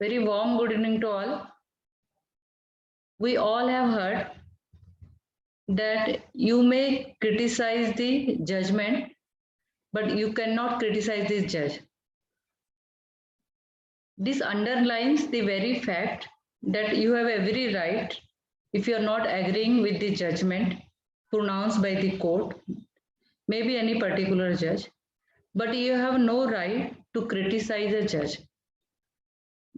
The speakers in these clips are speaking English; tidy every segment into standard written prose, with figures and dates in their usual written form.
Very warm good evening to all. We all have heard that you may criticize the judgment, but you cannot criticize the judge. This underlines the very fact that you have every right, if you are not agreeing with the judgment pronounced by the court, maybe any particular judge, but you have no right to criticize a judge.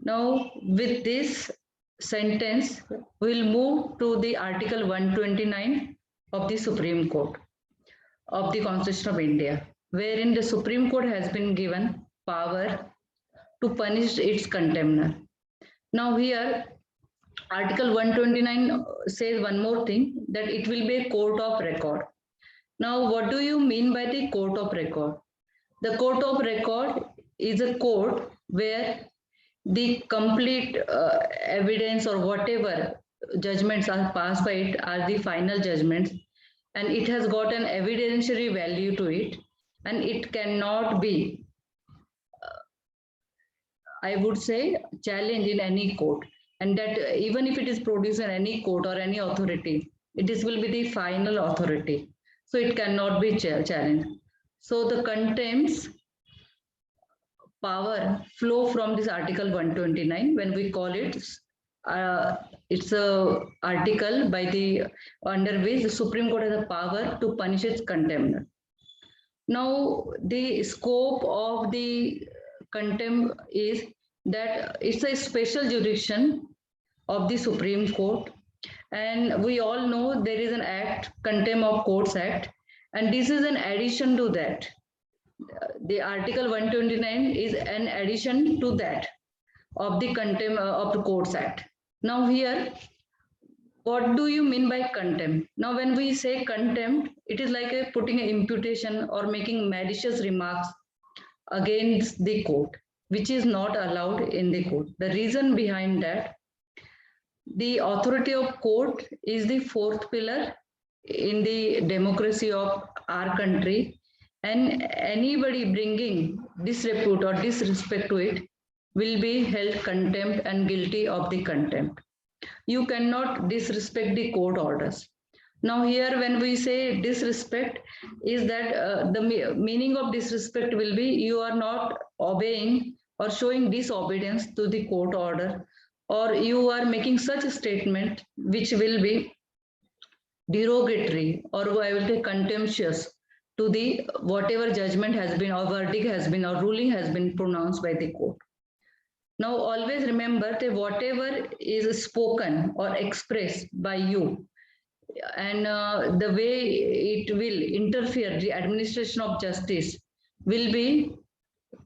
Now, with this sentence, we'll move to the Article 129 of the Supreme Court of the Constitution of India, wherein the Supreme Court has been given power to punish its contemner. Now here, Article 129 says one more thing, that it will be a court of record. Now, what do you mean by the court of record? The court of record is a court where the complete evidence or whatever judgments are passed by it are the final judgments, and it has got an evidentiary value to it, and it cannot be, I would say, challenged in any court. And that even if it is produced in any court or any authority, it will be the final authority. So it cannot be challenged. So the contempt's power flow from this Article 129 when we call it, it's a article by the under which the Supreme Court has the power to punish its contemner. Now, the scope of the contempt is that it's a special jurisdiction of the Supreme Court, and we all know there is an act, Contempt of Courts Act, and this is an addition to that. The Article 129 is an addition to that of the Contempt of the Courts Act. Now here, what do you mean by contempt? Now when we say contempt, it is like putting an imputation or making malicious remarks against the court, which is not allowed in the court. The reason behind that, the authority of court is the fourth pillar in the democracy of our country, and anybody bringing disrepute or disrespect to it will be held contempt and guilty of the contempt. You cannot disrespect the court orders. Now here when we say disrespect, is that the meaning of disrespect will be you are not obeying or showing disobedience to the court order, or you are making such a statement which will be derogatory, or I will say contemptuous to the whatever judgment has been or verdict has been or ruling has been pronounced by the court. Now always remember that whatever is spoken or expressed by you, and the way it will interfere the administration of justice will be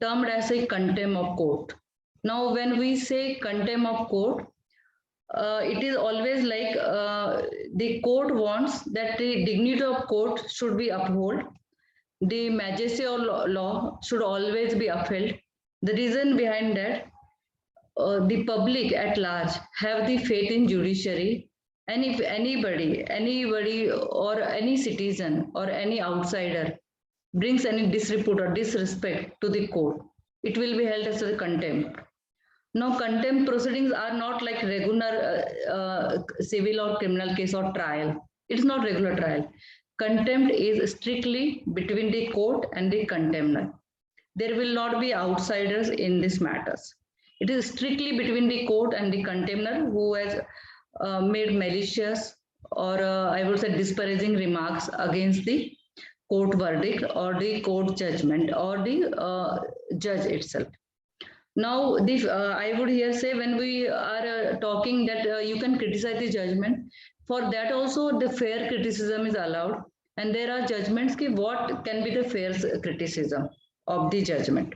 termed as a contempt of court. Now when we say contempt of court, it is always like the court wants that the dignity of court should be upheld, the majesty of law should always be upheld. The reason behind that, the public at large have the faith in judiciary, and if anybody or any citizen or any outsider brings any disrepute or disrespect to the court, it will be held as a contempt. Now, contempt proceedings are not like regular civil or criminal case or trial. It's not regular trial. Contempt is strictly between the court and the contemner. There will not be outsiders in these matters. It is strictly between the court and the contemner who has made malicious or I would say disparaging remarks against the court verdict or the court judgment or the judge itself. Now, I would here say when we are talking that you can criticize the judgment, for that also the fair criticism is allowed, and there are judgments ki what can be the fair criticism of the judgment.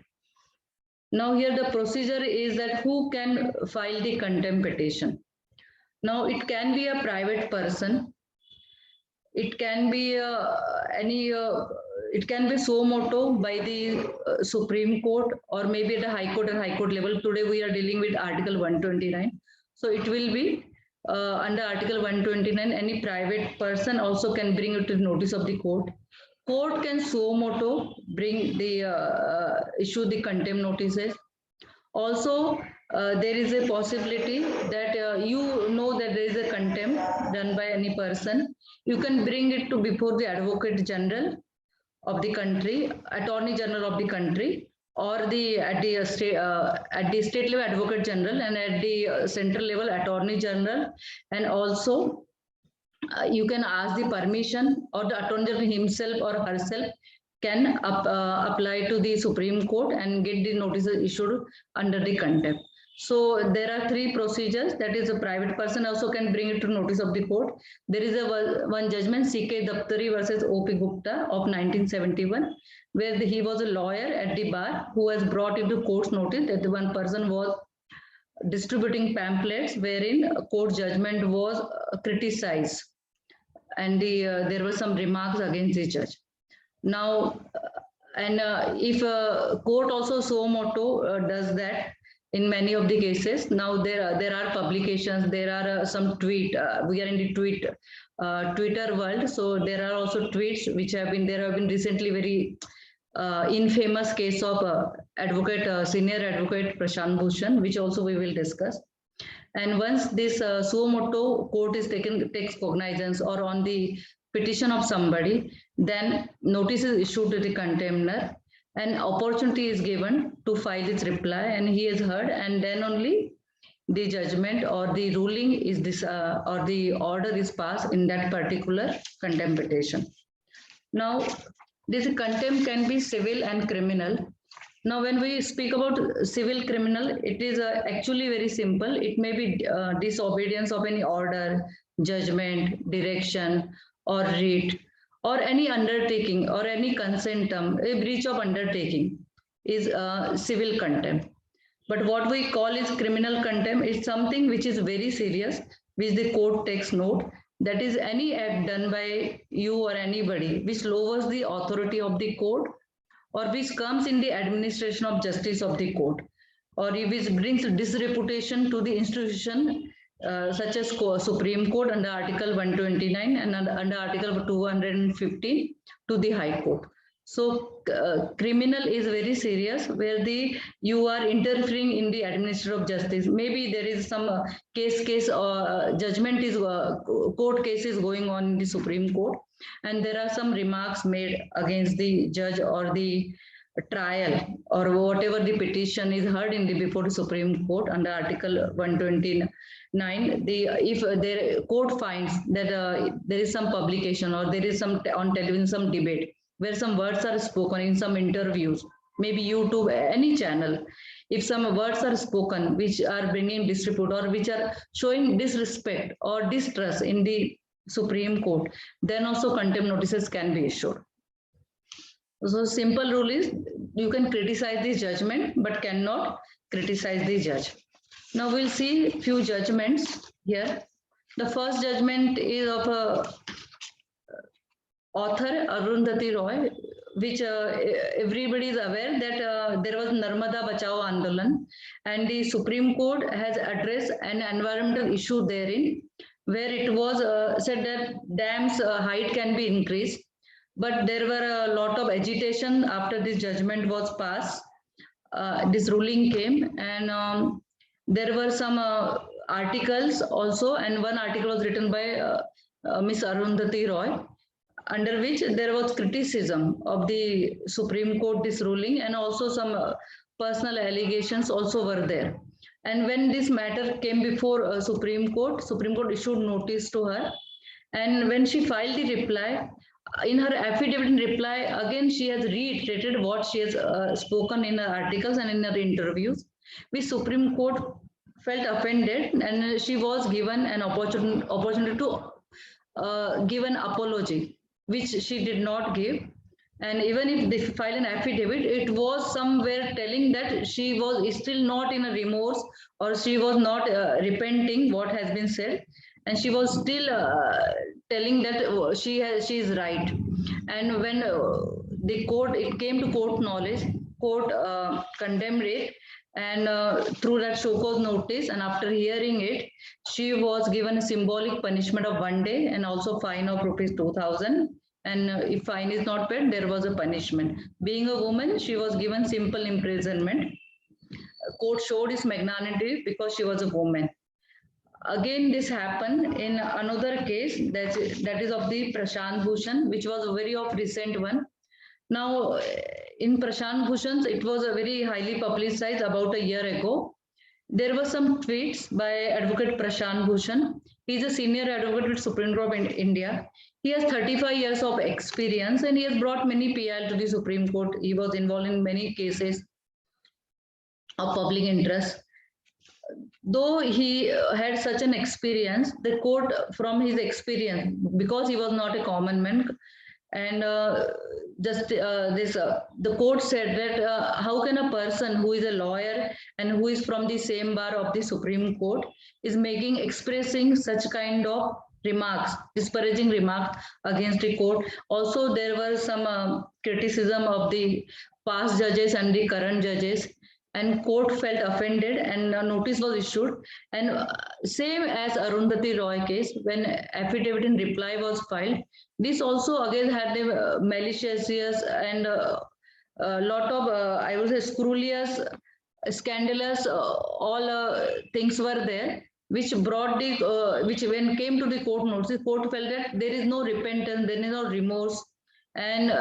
Now here the procedure is that who can file the contempt petition. Now it can be a private person, it can be it can be suo motu by the Supreme Court, or maybe at the High Court and High Court level. Today we are dealing with Article 129. So it will be under Article 129, any private person also can bring it to the notice of the court. Court can suo motu bring the issue the contempt notices, Also, there is a possibility that you know that there is a contempt done by any person. You can bring it to before the Advocate General of the country, Attorney General of the country, or the at the state level Advocate General, and at the central level Attorney General, and also you can ask the permission, or the Attorney General himself or herself can apply to the Supreme Court and get the notices issued under the contempt. So there are three procedures. That is, a private person also can bring it to notice of the court. There is a one judgment, C.K. Daptari versus O.P. Gupta of 1971, where he was a lawyer at the bar who has brought into court's notice that the one person was distributing pamphlets wherein court judgment was criticized, and there were some remarks against the judge. Now, and if a court also suo moto does that in many of the cases, now there are publications, there are some tweet. We are in the Twitter world, so there are also tweets which have been recently very infamous case of senior advocate Prashant Bhushan, which also we will discuss. And once this suo moto court takes cognizance or on the petition of somebody, then notice is issued to the contemner, and opportunity is given to file its reply, and he is heard, and then only the judgment or the ruling is this or the order is passed in that particular contempt petition. Now, this contempt can be civil and criminal. Now, when we speak about civil criminal, it is actually very simple. It may be disobedience of any order, judgment, direction, or writ, or any undertaking or any consent term. A breach of undertaking is civil contempt. But what we call is criminal contempt is something which is very serious, which the court takes note. That is any act done by you or anybody which lowers the authority of the court, or which comes in the administration of justice of the court, or which brings disreputation to the institution, such as Supreme Court under Article 129 and under Article 215 to the High Court. So criminal is very serious, where you are interfering in the administration of justice. Maybe there is some judgment is court cases going on in the Supreme Court, and there are some remarks made against the judge or the trial or whatever the petition is heard in before the Supreme Court under Article 129. If the court finds that there is some publication or there is some on television some debate where some words are spoken in some interviews, maybe YouTube, any channel, if some words are spoken which are bringing disrepute or which are showing disrespect or distrust in the Supreme Court, then also contempt notices can be issued. So simple rule is you can criticize the judgment but cannot criticize the judge. Now we'll see few judgments here. The first judgment is of author Arundhati Roy, which everybody is aware that there was Narmada Bachao Andolan, and the Supreme Court has addressed an environmental issue therein, where it was said that dams height can be increased, but there were a lot of agitation after this judgment was passed. This ruling came, and there were some articles also, and one article was written by Miss Arundhati Roy, under which there was criticism of the Supreme Court, this ruling, and also some personal allegations also were there. And when this matter came before Supreme Court issued notice to her, and when she filed the reply, in her affidavit in reply, again she has reiterated what she has spoken in her articles and in her interviews, which Supreme Court felt offended, and she was given an opportunity to give an apology, which she did not give. And even if they file an affidavit, it was somewhere telling that she was still not in a remorse, or she was not repenting what has been said, and she was still telling that she is right. And when it came to court knowledge, court condemned it, and through that show cause notice, and after hearing it, she was given a symbolic punishment of 1 day and also fine of ₹2,000. And if fine is not paid, there was a punishment. Being a woman, she was given simple imprisonment. court showed its magnanimity because she was a woman. Again, this happened in another case that is of the Prashant Bhushan, which was a very of recent one. Now, in Prashant Bhushan, it was a very highly publicized about a year ago. There were some tweets by Advocate Prashant Bhushan. He is a senior advocate with Supreme Court of India. He has 35 years of experience and he has brought many PIL to the Supreme Court. He was involved in many cases of public interest. Though he had such an experience, the court, from his experience, because he was not a common man, and the court said that how can a person who is a lawyer and who is from the same bar of the Supreme Court is expressing such kind of remarks, disparaging remarks against the court. Also, there were some criticism of the past judges and the current judges, and court felt offended and a notice was issued. And same as Arundhati Roy case, when affidavit in reply was filed, this also again had the malicious and a lot of, I would say, scurrilous, scandalous, all things were there, which brought the, which when came to the court notice, the court felt that there is no repentance, there is no remorse, and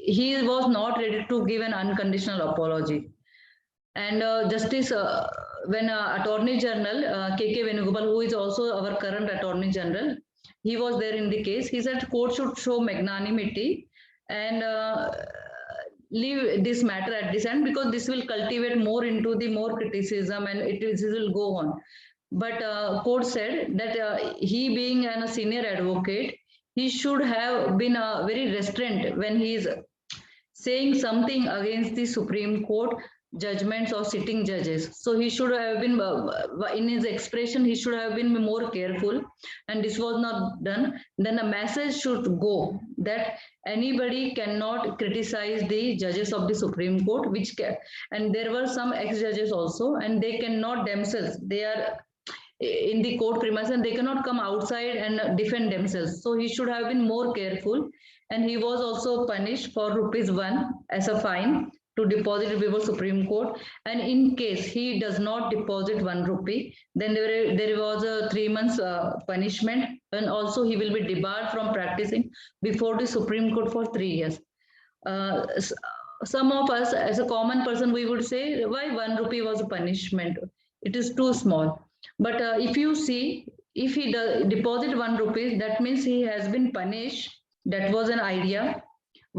he was not ready to give an unconditional apology. And Justice, when Attorney General K.K. Venugopal, who is also our current Attorney General, he was there in the case. He said court should show magnanimity and leave this matter at this end, because this will cultivate more into the more criticism and this will go on. But court said that he being a senior advocate, he should have been very restrained when he is saying something against the Supreme Court judgments or sitting judges. So he should have been, in his expression, he should have been more careful, and this was not done. Then a message should go that anybody cannot criticize the judges of the Supreme Court, which can, and there were some ex-judges also, and they cannot themselves, they are in the court premises and they cannot come outside and defend themselves. So he should have been more careful, and he was also punished for ₹1 as a fine to deposit before Supreme Court. And in case he does not deposit ₹1, then there was a 3 months punishment, and also he will be debarred from practicing before the Supreme Court for 3 years. Some of us, as a common person, we would say, why ₹1 was a punishment? It is too small. But if you see, if he deposit ₹1, that means he has been punished. That was an idea,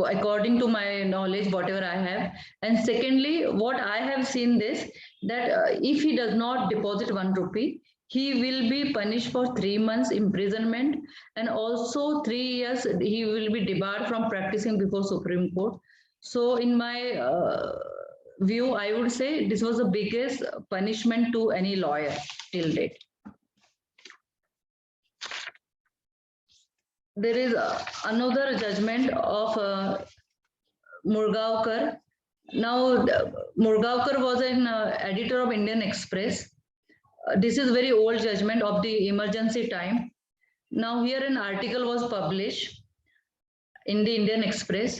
according to my knowledge, whatever I have. And secondly, what I have seen this, that if he does not deposit ₹1, he will be punished for 3 months imprisonment, and also 3 years he will be debarred from practicing before Supreme Court. So in my view, I would say this was the biggest punishment to any lawyer till date. There is another judgment of Murgaonkar. Now, Murgaonkar was an editor of Indian Express. This is very old judgment of the emergency time. Now, here an article was published in the Indian Express,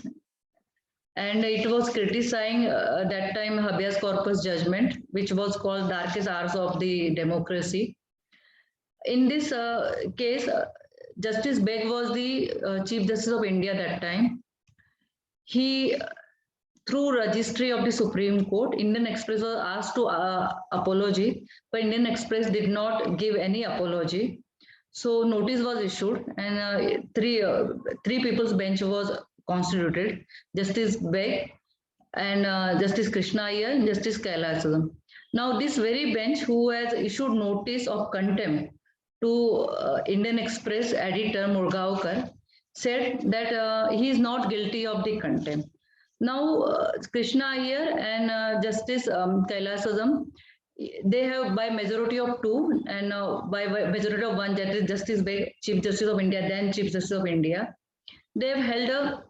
and it was criticizing that time habeas corpus judgment, which was called Darkest Hours of the Democracy. In this case, Justice Beg was the Chief Justice of India that time. He, through registry of the Supreme Court, Indian Express was asked to apology, but Indian Express did not give any apology. So notice was issued, and three people's bench was constituted: Justice Beg and Justice Krishna Iyer and Justice Kailasam. Now this very bench, who has issued notice of contempt to Indian Express editor Murgaonkar, said that he is not guilty of the contempt. Now Krishna Iyer and Justice Kailasam, they have by majority of 2 and by majority of 1, that is Justice Beg, Chief Justice of India, then Chief Justice of India, they have held a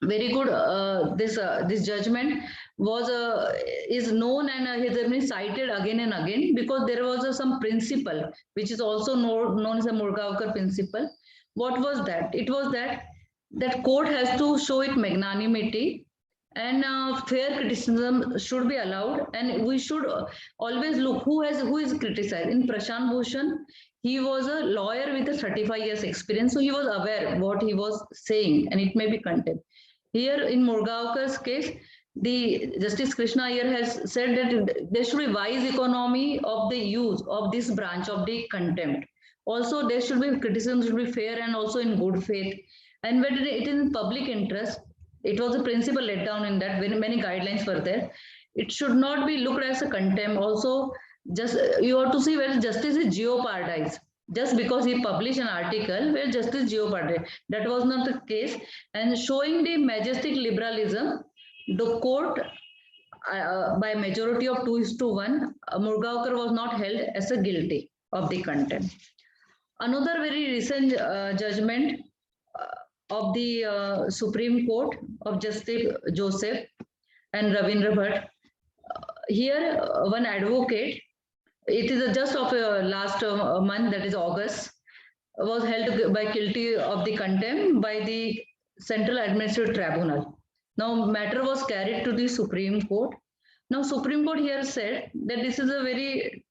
very good, this judgment was is known and has been cited again and again, because there was some principle which is also known as a Murgaonkar principle. What was that? It was that court has to show it magnanimity and fair criticism should be allowed, and we should always look who is criticized. In Prashant Bhushan, he was a lawyer with a 35 years experience, so he was aware what he was saying, and it may be contempt. Here in Murgaonkar's case, the Justice Krishna Iyer has said that there should be wise economy of the use of this branch of the contempt. Also, there should be criticism should be fair and also in good faith. And when it is in public interest, it was a principle laid down in that when many guidelines were there. It should not be looked as a contempt. Also, just you have to see where justice is jeopardized. Just because he published an article where justice jeopardized. That was not the case. And showing the majestic liberalism, the court, by majority of 2:1, Murgaonkar was not held as a guilty of the contempt. Another very recent judgment of the Supreme Court of Justice Joseph and Ravindra Bhatt. Here, one advocate, it is just of last month, that is August, was held by guilty of the contempt by the Central Administrative Tribunal. Now, matter was carried to the Supreme Court. Now, Supreme Court here said that this is a very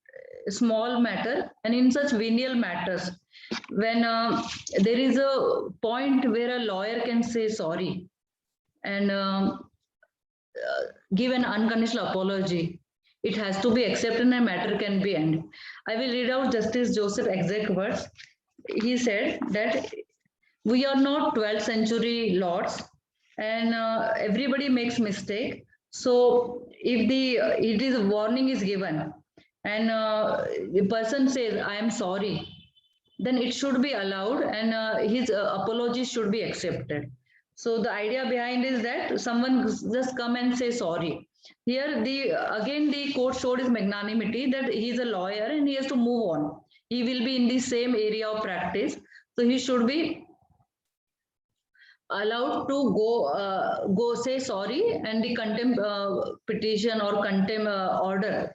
small matter, and in such venial matters, when there is a point where a lawyer can say sorry and give an unconditional apology, it has to be accepted and a matter can be ended. I will read out Justice Joseph exact words. He said that we are not 12th century lords, and everybody makes mistake. So if it is warning is given and the person says I am sorry, then it should be allowed, and his apology should be accepted. So the idea behind is that someone just come and say sorry. Here again the court showed his magnanimity that he is a lawyer and he has to move on. He will be in the same area of practice, so he should be allowed to go say sorry, and the contempt petition or contempt order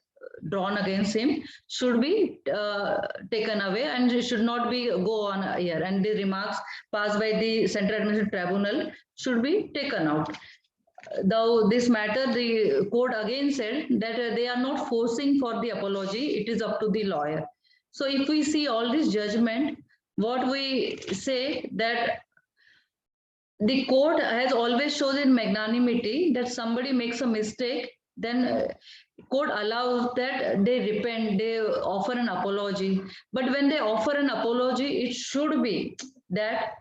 drawn against him should be taken away, and it should not be go on here, and the remarks passed by the Central Administrative Tribunal should be taken out. Though this matter, the court again said that they are not forcing for the apology, it is up to the lawyer. So if we see all this judgment, what we say that the court has always chosen magnanimity, that somebody makes a mistake, then court allows that they repent, they offer an apology. But when they offer an apology, it should be that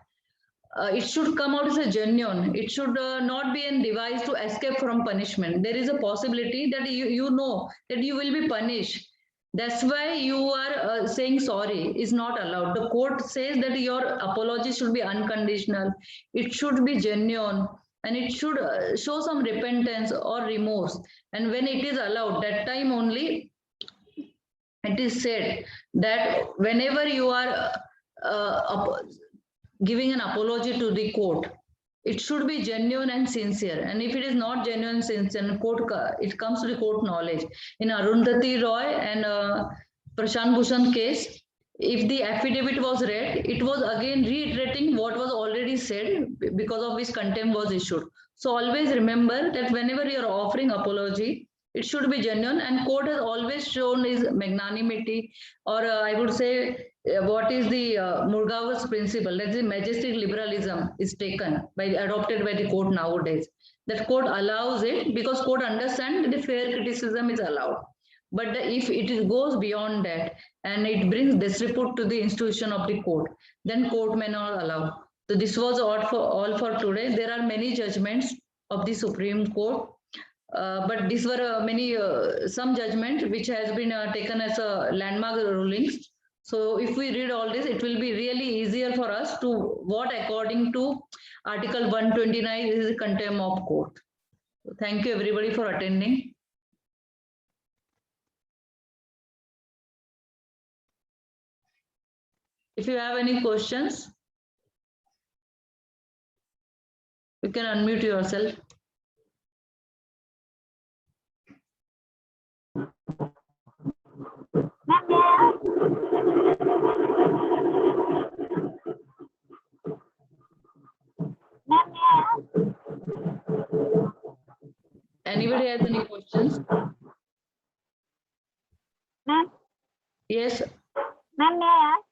it should come out as a genuine. It should not be a device to escape from punishment. There is a possibility that you know that you will be punished. That's why you are saying sorry is not allowed. The court says that your apology should be unconditional. It should be genuine, and it should show some repentance or remorse. And when it is allowed, that time only it is said that whenever you are giving an apology to the court, it should be genuine and sincere. And if it is not genuine and sincere, it comes to the court knowledge. In Arundhati Roy and Prashant Bhushan case, if the affidavit was read, it was again reiterating what was already said, because of which contempt was issued. So always remember that whenever you are offering apology, it should be genuine, and court has always shown his magnanimity, or I would say what is the Murgaonkar's principle, that is majestic liberalism is adopted by the court nowadays. That court allows it because court understands that the fair criticism is allowed. But if it goes beyond that and it brings disrepute to the institution of the court, then court may not allow. So this was all for today. There are many judgments of the Supreme Court. But these were some judgment which has been taken as a landmark rulings. So if we read all this, it will be really easier for us to what according to Article 129 is the contempt of court. So thank you everybody for attending. If you have any questions, you can unmute yourself. Ma'am, Yes. ma'am, may I ask?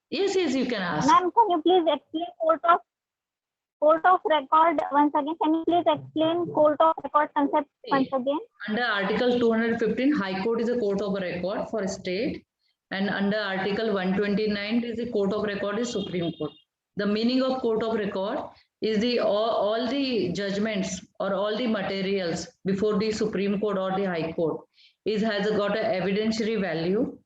Yes, you can ask. Ma'am, can you please explain court of record once again? Can you please explain court of record concept once again? Under Article 215, High Court is a court of record for a state, and under Article 129 is the court of record is Supreme Court. The meaning of court of record is the all the judgments or all the materials before the Supreme Court or the High Court has got an evidentiary value,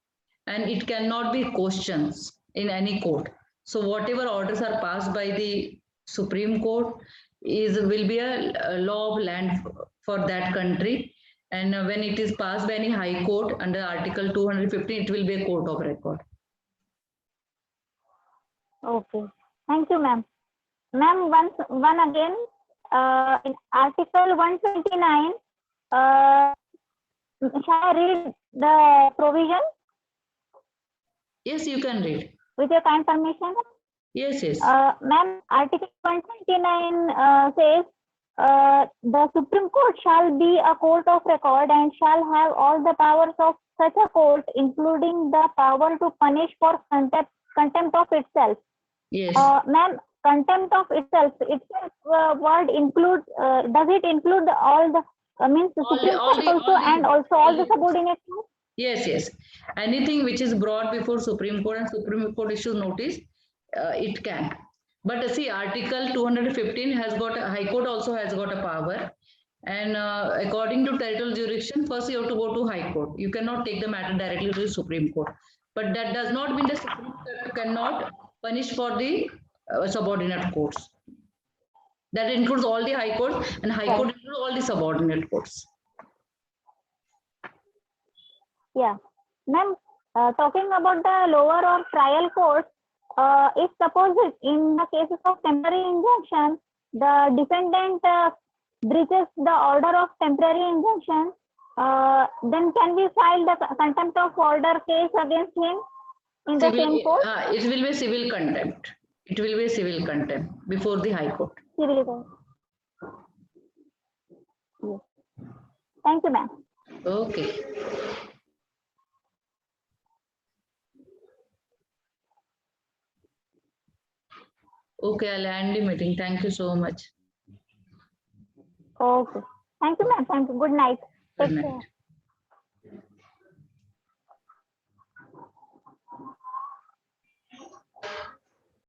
and it cannot be questions in any court. So whatever orders are passed by the Supreme Court will be a law of land for that country, and when it is passed by any High Court under Article 215, it will be a court of record. Okay, thank you, ma'am. Ma'am, one again, in Article 129, shall I read the provision? Yes, you can read. With your kind permission? Yes. Ma'am, Article 129 says, the Supreme Court shall be a court of record and shall have all the powers of such a court, including the power to punish for contempt of itself. Yes. Ma'am, contempt of itself word includes, does it include all the, means the Supreme Court also and also all the subordinate courts? Yes. Anything which is brought before Supreme Court and Supreme Court issues notice, it can. But see, Article 215 has got a High Court also has got a power, and according to territorial jurisdiction, first you have to go to High Court. You cannot take the matter directly to the Supreme Court. But that does not mean the Supreme Court cannot punish for the subordinate courts. That includes all the High Courts, and High Court includes all the subordinate courts. Yeah, ma'am, talking about the lower or trial courts, if suppose in the cases of temporary injunction, the defendant breaches the order of temporary injunction, then can we file the contempt of order case against him in the same court? It will be civil contempt. It will be civil contempt before the High Court. Civil contempt. Yes. Thank you, ma'am. Okay. Okay, I'll end the meeting. Thank you so much. Okay. Thank you, ma'am. Thank you. Good night. Good Take night. care.